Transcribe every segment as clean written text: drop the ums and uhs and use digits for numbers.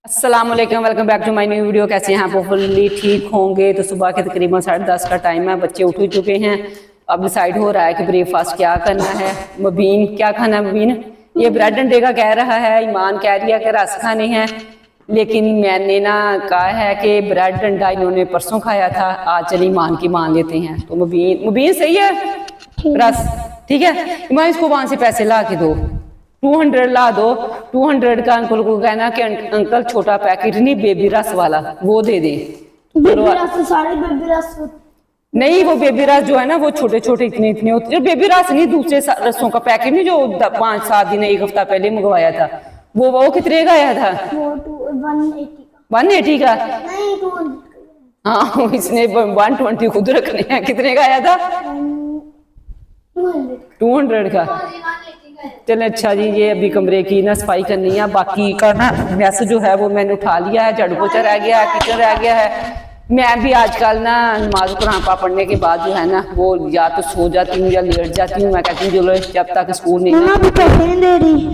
अस्सलाम वालेकुम, welcome back to my new video. कैसे हैं आप? फुल्ली ठीक होंगे। तो सुबह के तकरीबन 10:30 का टाइम है, बच्चे उठ चुके हैं। अब डिसाइड हो रहा है कि ब्रेकफास्ट क्या करना है। मुबीन क्या खाना है? मुबीन ये ब्रेड अंडे का कह रहा है, ईमान कह रही है कि रस खाने हैं, लेकिन मैंने ना कहा है कि ब्रेड अंडा इन्होंने परसों खाया था, आज चलिए ईमान की मान लेते हैं। तो मुबीन सही है, रस ठीक है। ईमान इसको वहां से पैसे ला के दो, 200 ला दो। 200 का अंकल को कहना कि अंकल छोटा पैकेट नहीं, बेबी रस वाला वो दे दे। बेबी रस सारे बेबी रस नहीं, वो बेबी रस जो है ना वो छोटे छोटे इतने इतने होते हैं। बेबी रस नहीं, दूसरे रसों का पैकेट नहीं जो 5-7 दिन 1 हफ्ता पहले मंगवाया था, वो कितने का आया था? 180 का। नहीं 200 हाँ, इसने 120 खुद रखने हैं। कितने का आया था? 200 का। चले अच्छा जी, ये अभी कमरे की ना सफाई करनी है, बाकी का ना मैस जो है वो मैंने उठा लिया है। झाड़ू पोछा रह गया है, किचन रह गया है। मैं भी आजकल ना नमाज कुरान पा पढ़ने के बाद जो है ना वो या तो सो जाती हूँ या लेट जाती हूँ। मैं कहती हूँ चलो जब तक स्कूल नहीं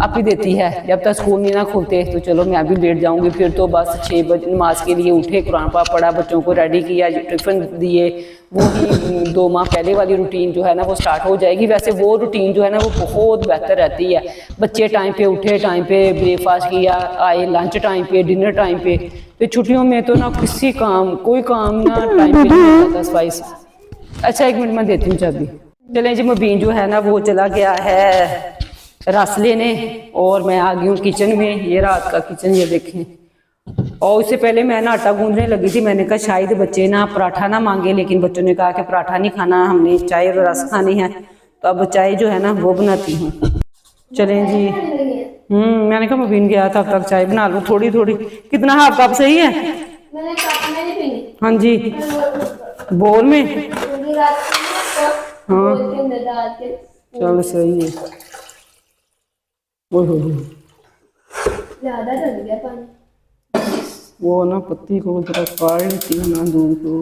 आप ही देती है, जब तक स्कूल नहीं ना खुलते तो चलो मैं भी लेट जाऊंगी। फिर तो बस 6 बजे नमाज के लिए उठे, कुरान पा पढ़ा, बच्चों को रेडी किया, टिफिन दिए, वही 2 माह पहले वाली रूटीन जो है ना वो स्टार्ट हो जाएगी। वैसे वो रूटीन जो है ना वो बहुत बेहतर रहती है। बच्चे टाइम पे उठे, टाइम पे ब्रेकफास्ट किया, आए लंच टाइम पे, डिनर टाइम पे। तो छुट्टियों में तो ना कोई काम ना टाइम पे नहीं होता सफाई से। अच्छा 1 मिनट में देती हूँ चाबी। चलें जी, मुबीन जो है ना वो चला गया है रस लेने और मैं आ गई हूँ किचन में। ये रात का किचन ये देखें। और उससे पहले मैं ना आटा गूंदने लगी थी। मैंने कहा शायद बच्चे ना पराठा ना मांगे, लेकिन बच्चों ने कहा कि पराठा नहीं खाना, हमने चाय और रस खानी है। तो अब चाय जो है ना वो बनाती हूँ। चलें जी। मैंने कहा मुबीन गया था, अब तक चाय बना लो थोड़ी थोड़ी। कितना हाफ कप सही है? हाँ जी, बोल में। हाँ चलो सही है। ज्यादा डल गया पानी। वो ना पत्ती को जरा काट लेती है ना दूध को।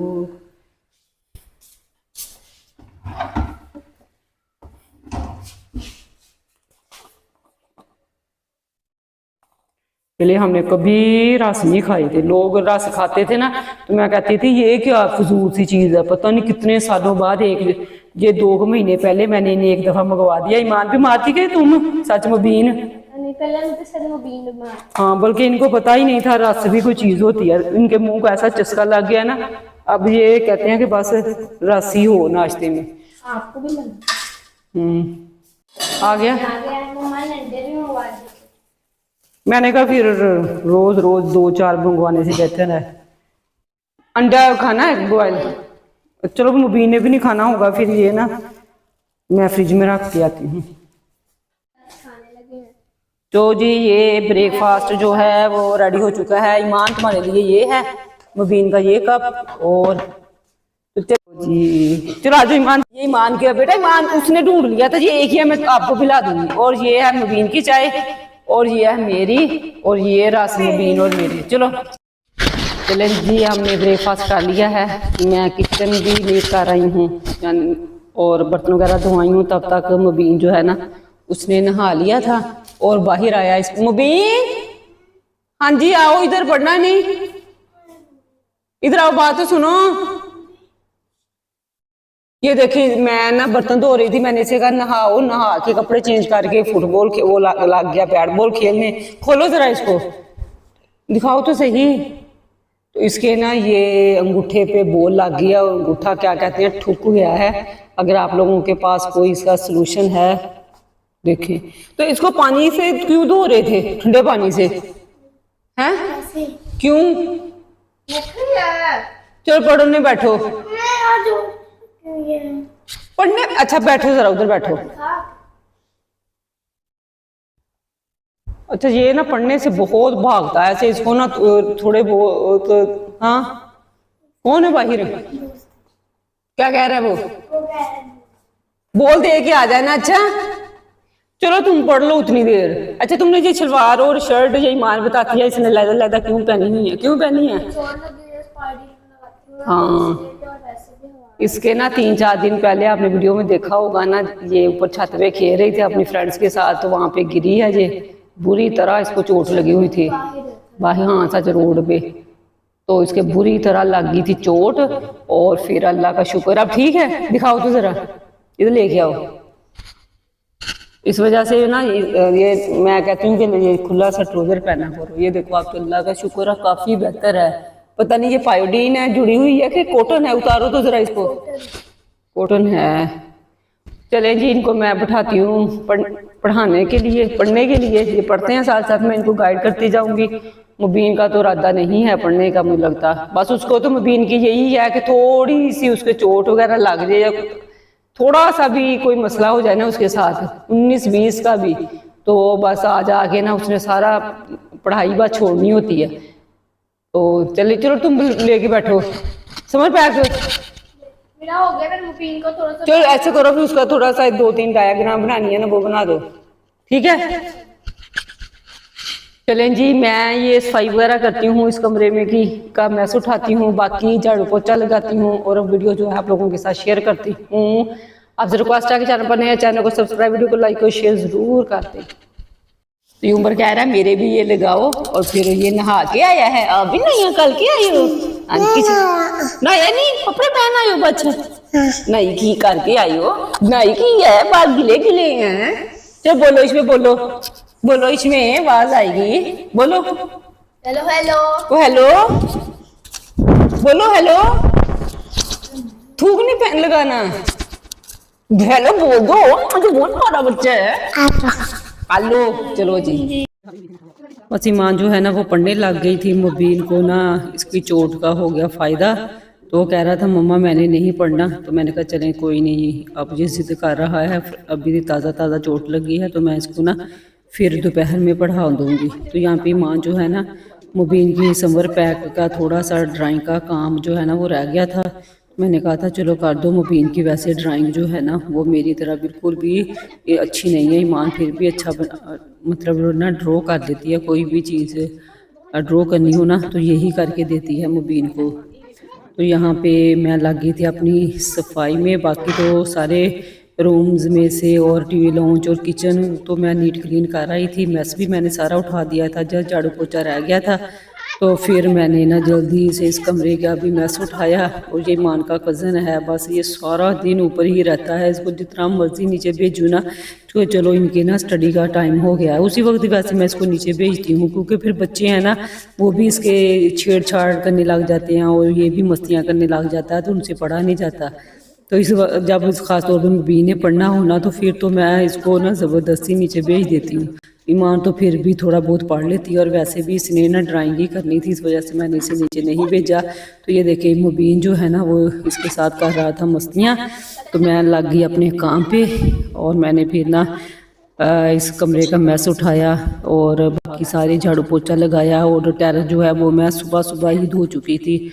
पहले हमने कभी रस नहीं खाए थे। लोग रस खाते थे ना तो मैं कहती थी ये क्या फजूल सी चीज है। पता नहीं कितने सालों बाद ये 2 महीने पहले मैंने इन्हें 1 दफा मंगवा दिया। ईमान भी मारती गए तुम सच मुबीन। हाँ, बल्कि इनको पता ही नहीं था रस भी कोई चीज होती है। इनके मुंह को ऐसा चस्का लग गया ना, अब ये कहते हैं कि बस रस ही हो नाश्ते में। आपको भी लगा? आ गया। मैंने कहा फिर रोज रोज 2-4 मंगवाने से बेहतर है अंडा खाना है बॉयल। चलो मुबीन ने भी नहीं खाना होगा, फिर ये ना मैं फ्रिज में रख के आती हूँ। तो जी ये ब्रेकफास्ट जो है वो रेडी हो चुका है। ईमान तुम्हारे लिए ये है, मुबीन का ये कप और जी चलो आज ईमान। ये ईमान के बेटा, ईमान उसने ढूंढ लिया था, ये एक ही है, मैं आपको पिला दूंगी। और ये है मुबीन की चाय और ये है मेरी और ये रस मुबीन और मेरी। चलो चलें जी, हमने ब्रेकफास्ट कर लिया है। मैं किचन भी लीव कर रही हूँ और बर्तन वगैरह धोई हूँ। तब तक मुबीन जो है ना उसने नहा लिया था और बाहर आया। इस मुबीन हाँ जी आओ, इधर पढ़ना नहीं, इधर आओ, बात तो सुनो। ये देखिए मैं ना बर्तन धो रही थी, मैंने इसे कहा नहाओ, नहा के कपड़े चेंज करके फुटबॉल वो लग गया बैट बॉल खेलने। खोलो जरा इसको, दिखाओ तो सही। तो इसके ना ये अंगूठे पे बॉल लग गया, अंगूठा क्या कहते हैं ठुक गया है। अगर आप लोगों के पास कोई इसका सोल्यूशन है देखिए। तो इसको पानी से क्यों धो रहे थे, ठंडे पानी से? हैं क्यों? चलो पढ़ने बैठो, पढ़ने। अच्छा बैठो जरा, उधर बैठो। अच्छा ये ना पढ़ने से बहुत भागता है ऐसे, इसको ना थोड़े बहुत। हाँ कौन है बाहर? क्या कह रहा है वो? बोल दे के आ जाए ना। अच्छा चलो तुम पढ़ लो उतनी देर। अच्छा तुमने ये शलवार और शर्ट ये ईमान बताती है इसने लैदा लैदा क्यों पहनी हुई है? क्यों पहनी है? हाँ इसके ना 3-4 दिन पहले आपने वीडियो में देखा होगा ना, ये ऊपर छत पे खेल रही थी अपनी फ्रेंड्स के साथ, तो वहां पे गिरी है ये बुरी तरह, इसको चोट लगी हुई थी। बाहर, हाँ सच, रोड पे। तो इसके बुरी तरह लग गई थी चोट, और फिर अल्लाह का शुक्र अब ठीक है। दिखाओ तो जरा, इधर लेके आओ। इस वजह से ना ये मैं कहती हूँ कि ये खुला सा ट्राउजर पहना करो। ये देखो आप, तो अल्लाह का शुक्र है काफी बेहतर है। पता नहीं ये पायोडीन है जुड़ी हुई है कि कॉटन है, उतारो तो जरा इसको। कॉटन है। चले जी, इनको मैं बैठाती हूँ पढ़ाने के लिए, पढ़ने के लिए। ये पढ़ते हैं, साथ साथ मैं इनको गाइड करती जाऊंगी। मुबीन का तो इरादा नहीं है पढ़ने का, मुझे लगता। बस उसको तो मुबीन की यही है कि थोड़ी सी उसके चोट वगैरह लग जाए, या थोड़ा सा भी कोई मसला हो जाए ना उसके साथ, 19-20 का भी, तो बस आ जाके ना उसने सारा पढ़ाई बात छोड़नी होती है। तो चलिए, चलो तुम लेके बैठो, समझ पैक। मेरा हो गया, फिर मुफीन को थोड़ा सा। चलो ऐसे करो, फिर उसका थोड़ा सा 2-3 डायग्राम बनानी है ना, वो बना दो, ठीक है। चलें जी, मैं ये सफाई वगैरह करती हूँ इस कमरे में की का मैस उठाती हूँ, बाकी झाड़ू पोछा लगाती हूँ, और अब वीडियो जो है आप लोगों के साथ शेयर करती हूँ। आपसे रिक्वेस्ट है कि चैनल पर नए, चैनल को सब्सक्राइब, वीडियो को लाइक और शेयर जरूर कर दें। तो ये उम्र कह रहा है मेरे भी ये लगाओ, और फिर ये नहा के आया है, अभी नहीं कल के आए हो, नया नहीं कपड़े पहन आए हो, बच्चा नहीं की करके आई हो, नहीं की है, बाल गिले गिले हैं। चलो बोलो इसमें, बोलो बोलो इसमें, आवाज आएगी, बोलो हेलो हेलो। ओ हेलो, बोलो हेलो। थूक नहीं पहन लगाना, हेलो बोल दो, मुझे बहुत बड़ा बच्चा है। हेलो, चलो जी। बस ईमान जो है ना वो पढ़ने लग गई थी। मुबीन को ना इसकी चोट का हो गया फ़ायदा, तो वो कह रहा था मम्मा मैंने नहीं पढ़ना। तो मैंने कहा चलें कोई नहीं, अब ये जिद कर रहा है, अभी ताज़ा ताज़ा चोट लगी है, तो मैं इसको ना फिर दोपहर में पढ़ा दूँगी। तो यहाँ पे ईमान जो है ना, मुबीन की समर पैक का थोड़ा सा ड्राइंग का काम जो है ना वो रह गया था। मैंने कहा था चलो कर दो मुबीन की। वैसे ड्राइंग जो है ना वो मेरी तरह बिल्कुल भी अच्छी नहीं है, ईमान फिर भी अच्छा मतलब ना ड्रॉ कर देती है, कोई भी चीज़ ड्रॉ करनी हो ना तो यही करके देती है मुबीन को। तो यहाँ पे मैं लग गई थी अपनी सफाई में, बाकी तो सारे रूम्स में से और टीवी लॉन्च और किचन तो मैं नीट क्लीन कर रही थी। मैस भी मैंने सारा उठा दिया था, जब झाड़ू पोछा रह गया था तो फिर मैंने ना जल्दी से इस कमरे का भी मैस उठाया। और ये ईमान का कज़न है, बस ये सारा दिन ऊपर ही रहता है, इसको जितना मर्जी नीचे भेजूँ ना तो चलो इनके ना स्टडी का टाइम हो गया है, उसी वक्त वैसे मैं इसको नीचे भेजती हूँ, क्योंकि फिर बच्चे हैं ना वो भी इसके छेड़छाड़ करने लग जाते हैं और ये भी मस्तियाँ करने लग जाता है, तो उनसे पढ़ा नहीं जाता। तो इस जब ख़ास तौर पर मुबीन ने पढ़ना होना तो फिर तो मैं इसको ना ज़बरदस्ती नीचे भेज देती हूँ। ईमान तो फिर भी थोड़ा बहुत पढ़ लेती है, और वैसे भी इसने ना ड्राइंग ही करनी थी, इस वजह से मैंने इसे नीचे नहीं भेजा। तो ये देखिए मुबीन जो है ना वो इसके साथ कर रहा था मस्तियाँ, तो मैं लग गई अपने काम पे, और मैंने फिर ना इस कमरे का मैस उठाया और बाकी सारे झाड़ू पोछा लगाया, और टेरेस जो है वो मैं सुबह सुबह ही धो चुकी थी।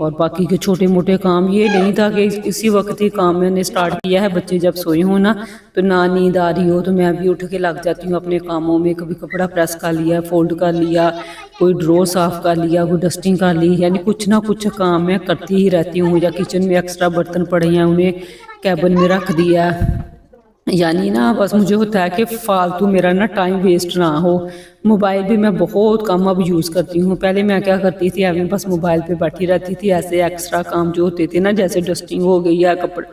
और बाकी के छोटे मोटे काम ये नहीं था कि इसी वक्त ही काम मैंने स्टार्ट किया है। बच्चे जब सोए हों ना तो ना नींद आ रही हो तो मैं भी उठ के लग जाती हूँ अपने कामों में। कभी कपड़ा प्रेस कर लिया, फोल्ड कर लिया, कोई ड्रॉ साफ़ कर लिया, कोई डस्टिंग कर ली, यानी कुछ ना कुछ काम मैं करती ही रहती हूँ। या किचन में एक्स्ट्रा बर्तन पड़े हैं उन्हें कैबिन में रख दिया, यानी ना बस मुझे होता है कि फालतू मेरा ना टाइम वेस्ट ना हो। मोबाइल भी मैं बहुत कम अब यूज़ करती हूँ। पहले मैं क्या करती थी, अभी बस मोबाइल पे बैठी रहती थी। ऐसे एक्स्ट्रा काम जो होते थे ना, जैसे डस्टिंग हो गई या कपड़े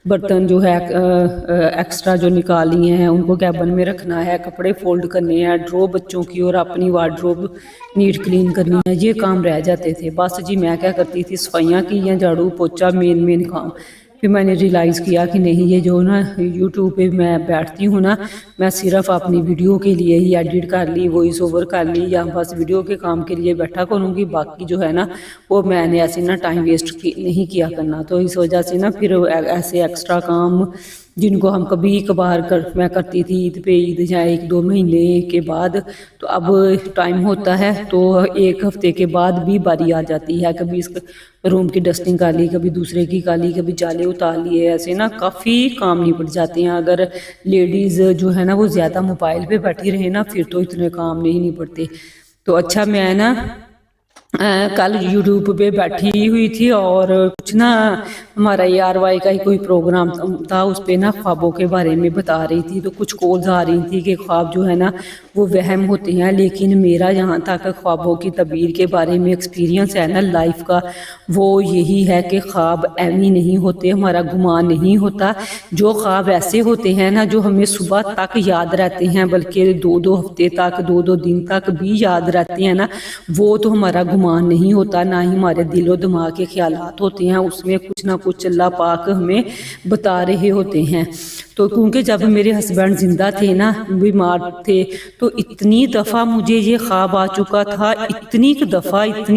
बर्तन जो है एक्स्ट्रा जो निकाली हैं उनको कैबिन में रखना है, कपड़े फोल्ड करने हैं, ड्रॉ बच्चों की और अपनी वार्डरोब नीट क्लीन करनी है, ये काम रह जाते थे। बस जी मैं क्या करती थी, सफाइयाँ की या झाड़ू पोछा मेन काम। फिर मैंने रियलाइज़ किया कि नहीं, ये जो ना यूट्यूब पे मैं बैठती हूँ ना, मैं सिर्फ अपनी वीडियो के लिए ही एडिट कर ली, वॉइस ओवर कर ली, या बस वीडियो के काम के लिए बैठा करूँगी। बाकी जो है ना वो मैंने ऐसे ना टाइम वेस्ट नहीं किया करना। तो इस वजह से ना फिर ऐसे एक्स्ट्रा काम जिनको हम कभी कभार मैं करती थी ईद पे, ईद या 1-2 महीने के बाद, तो अब टाइम होता है तो 1 हफ्ते के बाद भी बारी आ जाती है। कभी इस रूम की डस्टिंग कर ली, कभी दूसरे की कर ली, कभी जाले उतार लिए, ऐसे ना काफ़ी काम निपट जाते हैं। अगर लेडीज़ जो है ना वो ज़्यादा मोबाइल पे बैठी रहे ना फिर तो इतने काम नहीं निपटते। तो अच्छा मैं ना कल यूट्यूब पे बैठी हुई थी और कुछ ना हमारा ARY का ही कोई प्रोग्राम था, उस पे ना ख्वाबों के बारे में बता रही थी। तो कुछ कॉल्स आ रही थी कि ख्वाब जो है ना वो वहम होते हैं, लेकिन मेरा यहाँ तक ख्वाबों की तबीर के बारे में एक्सपीरियंस है ना लाइफ का, वो यही है कि ख्वाब एमी नहीं होते, हमारा गुमान नहीं होता। जो ख्वाब ऐसे होते हैं ना जो हमें सुबह तक याद रहते हैं, बल्कि 2-2 हफ्ते तक 2-2 दिन तक भी याद रहते हैं ना, वो तो हमारा गुमान नहीं होता, ना ही हमारे दिलो दिमाग के ख्यालात होते हैं। उसमें कुछ ना कुछ अल्लाह पाक हमें बता रहे होते हैं। तो क्योंकि जब मेरे हस्बैंड ज़िंदा थे ना, बीमार थे, तो इतनी दफ़ा मुझे ये ख्वाब आ चुका था, इतनी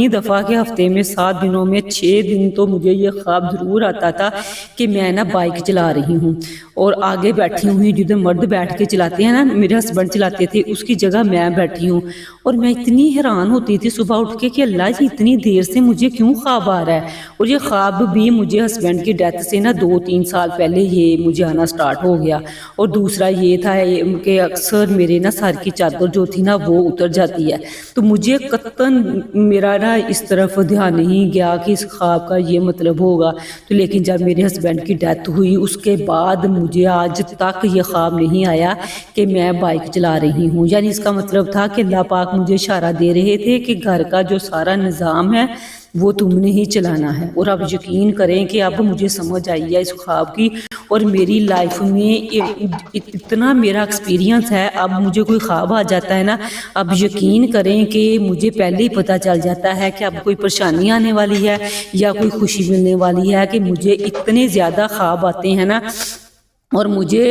दफ़ा कि हफ्ते में 7 दिनों में 6 दिन तो मुझे ये ख्वाब ज़रूर आता था कि मैं ना बाइक चला रही हूँ और आगे बैठी हुई, जिधर मर्द बैठ के चलाते हैं ना, मेरे हस्बैंड चलाते थे, उसकी जगह मैं बैठी हूँ। और मैं इतनी हैरान होती थी सुबह उठ के कि अल्लाह जी इतनी देर से मुझे क्यों ख्वाब आ रहा है। और ये ख्वाब भी मुझे हस्बैंड की डेथ से ना 2-3 साल पहले ये मुझे आना स्टार्ट हो गया। और दूसरा ये था कि अक्सर मेरे ना सर की चादर जो थी ना वो उतर जाती है। तो मुझे कतन मेरा ना इस तरफ ध्यान नहीं गया कि इस ख्वाब का ये मतलब होगा। तो लेकिन जब मेरे हस्बैंड की डेथ हुई उसके बाद मुझे आज तक ये ख्वाब नहीं आया कि मैं बाइक चला रही हूँ। यानी इसका मतलब था कि अल्लाह पाक मुझे इशारा दे रहे थे कि घर का जो सारा निज़ाम है वो तुमने ही चलाना है। और अब यकीन करें कि अब मुझे समझ आई है इस ख्वाब की, और मेरी लाइफ में इतना मेरा एक्सपीरियंस है। अब मुझे कोई ख्वाब आ जाता है ना, अब यकीन करें कि मुझे पहले ही पता चल जाता है कि अब कोई परेशानी आने वाली है या कोई खुशी मिलने वाली है। कि मुझे इतने ज़्यादा ख्वाब आते हैं ना, और मुझे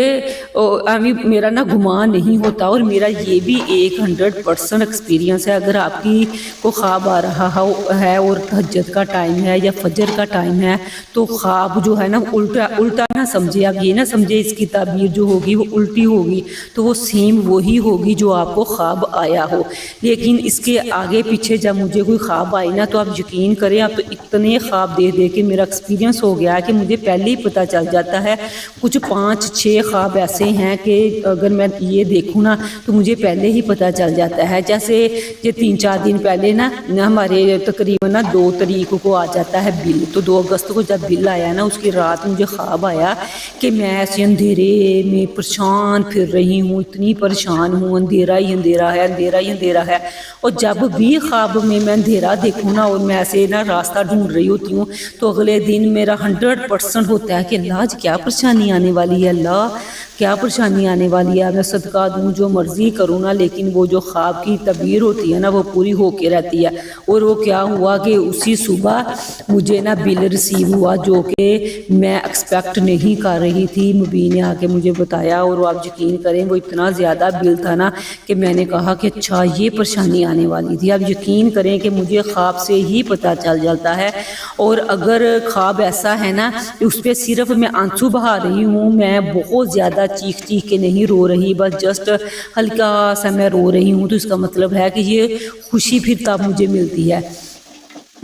अभी मेरा ना गुमान नहीं होता। और मेरा ये भी 100% एक्सपीरियंस है, अगर आपकी को ख्वाब आ रहा है और तहज्जुद का टाइम है या फजर का टाइम है, तो ख्वाब जो है ना उल्टा ना समझे। आप ये ना समझे इसकी ताबीर जो होगी वो उल्टी होगी, तो वो सेम वही होगी जो आपको ख्वाब आया हो। लेकिन इसके आगे पीछे जब मुझे कोई ख्वाब आई ना, तो आप यकीन करें, आप तो इतने ख्वाब दे के मेरा एक्सपीरियंस हो गया है कि मुझे पहले ही पता चल जाता है। कुछ 5-6 ख्वाब ऐसे हैं कि अगर मैं ये देखूँ ना तो मुझे पहले ही पता चल जाता है। जैसे ये 3-4 दिन पहले ना हमारे तकरीबन ना 2 तारीख को आ जाता है बिल। तो 2 अगस्त को जब बिल आया ना, उसकी रात मुझे ख्वाब आया कि मैं ऐसे अंधेरे में परेशान फिर रही हूँ, इतनी परेशान हूँ, अंधेरा ही अंधेरा है, अंधेरा ही अंधेरा है। और जब भी ख्वाब में मैं अंधेरा देखूँ ना और मैं ऐसे ना रास्ता ढूंढ रही होती हूँ, तो अगले दिन मेरा 100% होता है कि अल्लाह आज क्या परेशानी आने वाली है, अल्लाह क्या परेशानी आने वाली है। मैं सदका दूँ, जो मर्ज़ी करूँ ना, लेकिन वो जो ख्वाब की तबीर होती है ना वो पूरी होके रहती है। और वो क्या हुआ कि उसी सुबह मुझे ना बिल रिसीव हुआ जो कि मैं एक्सपेक्ट नहीं कर रही थी। मुबीन ने आके मुझे बताया, और आप यकीन करें वो इतना ज़्यादा बिल था ना कि मैंने कहा कि अच्छा ये परेशानी आने वाली थी। अब यकीन करें कि मुझे ख्वाब से ही पता चल जाता है। और अगर ख्वाब ऐसा है ना उस पर सिर्फ मैं आंसू बहा रही हूँ, मैं बहुत ज़्यादा चीख के नहीं रो रही, बस जस्ट हल्का सा मैं रो रही हूँ, तो इसका मतलब है कि ये खुशी फिर तब मुझे मिलती है।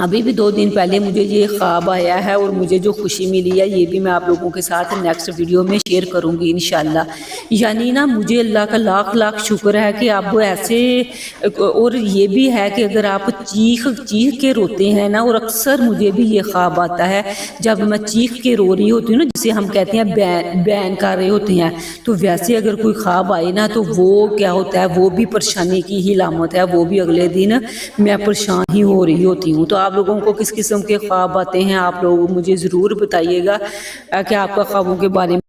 अभी भी 2 दिन पहले मुझे ये ख्वाब आया है और मुझे जो खुशी मिली है ये भी मैं आप लोगों के साथ नेक्स्ट वीडियो में शेयर करूँगी इंशाल्लाह। यानी ना मुझे अल्लाह का लाख शुक्र है कि आप ऐसे, और ये भी है कि अगर आप चीख के रोते हैं ना, और अक्सर मुझे भी ये ख्वाब आता है जब मैं चीख के रो रही होती हूँ ना, जिसे हम कहते हैं बैन कर रहे होते हैं, तो वैसे अगर कोई ख्वाब आए ना तो वो क्या होता है, वो भी परेशानी की ही लामत है। वो भी अगले दिन मैं परेशान ही हो रही होती हूँ। तो आप लोगों को किस किस्म के ख्वाब आते हैं, आप लोग मुझे ज़रूर बताइएगा कि आपका ख्वाबों के बारे